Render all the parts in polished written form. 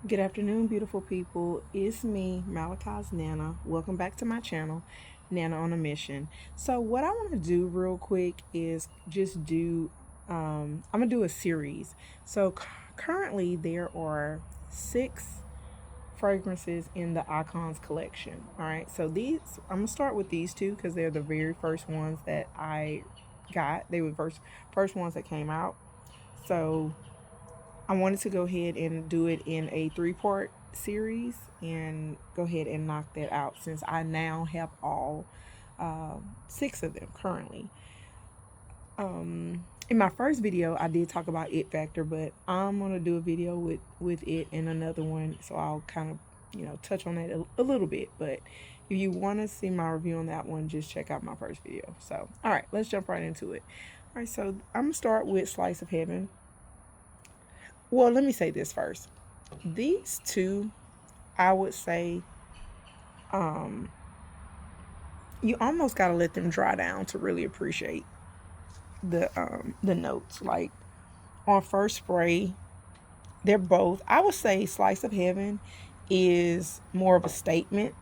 Good afternoon, beautiful people. It's me, Malachi's Nana. Welcome back to my channel, Nana on a Mission. So, what I want to do real quick is just I'm gonna do a series. So, currently there are 6 fragrances in the Icons collection. All right, so I'm gonna start with these two because they're the very first ones that I got. They were first ones that came out. So I wanted to go ahead and do it in a 3-part series and go ahead and knock that out since I now have all 6 of them currently. In my first video, I did talk about It Factor, but I'm gonna do a video with it and another one, so I'll kind of touch on that a little bit. But if you want to see my review on that one, just check out my first video. So, all right, let's jump right into it. All right, so I'm gonna start with Slice of Heaven. Well, let me say this first. These two, I would say, um, you almost got to let them dry down to really appreciate the notes. Like on first spray, they're both. I would say Slice of Heaven is more of a statement.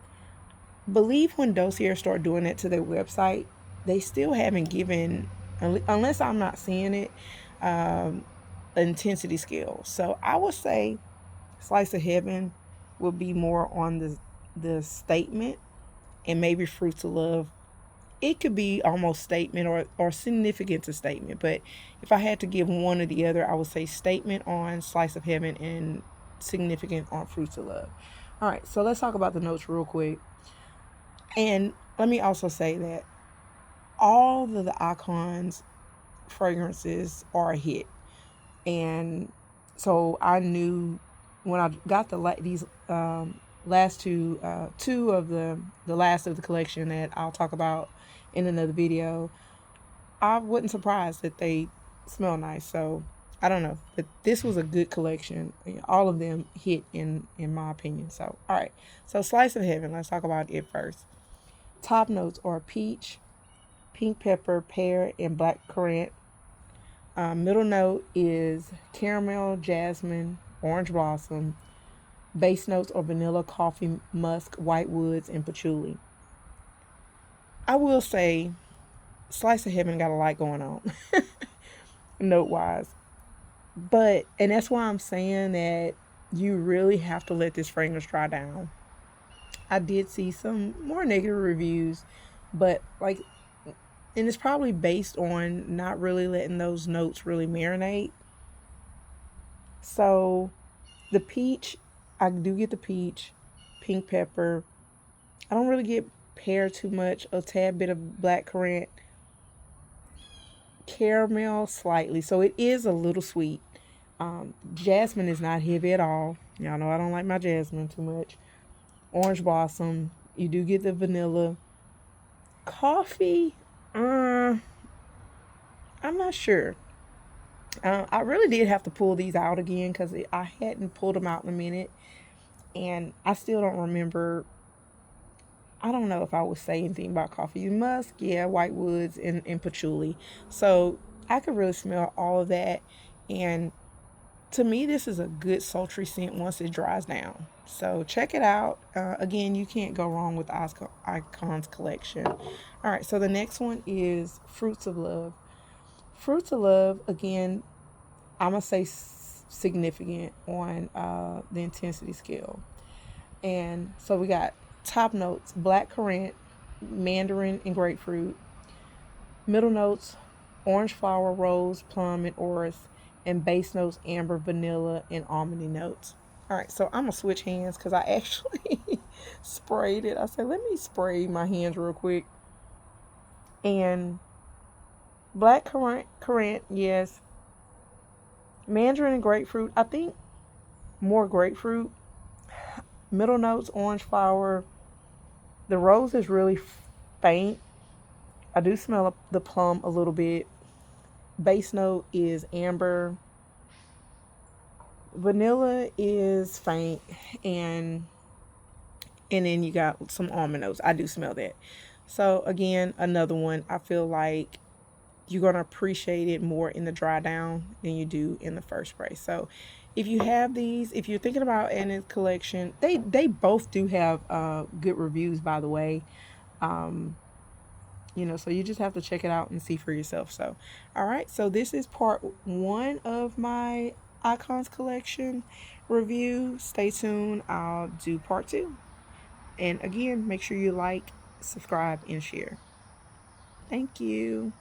Believe when Dossier start doing that to their website, they still haven't given, unless I'm not seeing it, um, an intensity scale. So I would say Slice of Heaven would be more on the statement, and maybe Fruits of Love. It could be almost statement or significant to statement. But if I had to give one or the other, I would say statement on Slice of Heaven and significant on Fruits of Love. All right, so let's talk about the notes real quick. And let me also say that all of the Icons fragrances are a hit. And so I knew when I got these last two of the last of the collection that I'll talk about in another video, I wasn't surprised that they smell nice. So I don't know, but this was a good collection. All of them hit in my opinion. So all right, so Slice of Heaven. Let's talk about it first. Top notes are peach, pink pepper, pear, and black currant. Middle note is caramel, jasmine, orange blossom. Base notes are vanilla, coffee, musk, white woods, and patchouli. I will say, Slice of Heaven got a lot going on, note wise. And that's why I'm saying that you really have to let this fragrance dry down. I did see some more negative reviews, but and it's probably based on not really letting those notes really marinate. So the peach, I do get the peach, pink pepper. I don't really get pear too much, a tad bit of black currant, caramel slightly. So it is a little sweet. Jasmine is not heavy at all. Y'all know I don't like my jasmine too much. Orange blossom, you do get the vanilla. Coffee, I'm not sure. I really did have to pull these out again because I hadn't pulled them out in a minute. And I still don't remember. I don't know if I would say anything about coffee. Musk, yeah, white woods, and patchouli. So I could really smell all of that. And to me, this is a good sultry scent once it dries down. So check it out. Again, you can't go wrong with the Icons collection. All right, so the next one is Fruits of Love. Fruits of Love, again, I'm going to say significant on the intensity scale. And so we got top notes, black currant, mandarin, and grapefruit. Middle notes, orange flower, rose, plum, and orris. And base notes, amber, vanilla, and almondy notes. All right, so I'm going to switch hands because I actually sprayed it. I said, let me spray my hands real quick. And black currant, yes. Mandarin and grapefruit, I think more grapefruit. Middle notes, orange flower. The rose is really faint. I do smell the plum a little bit. Base note is amber. Vanilla is faint, and then you got some almond notes. I do smell that. So again, another one. I feel like you're gonna appreciate it more in the dry down than you do in the first spray. So if you have these, if you're thinking about adding a collection, they both do have good reviews, by the way. Um, so you just have to check it out and see for yourself. So, all right. So this is part one of my icons collection review. Stay tuned. I'll do part two. And again, make sure you like, subscribe, and share. Thank you.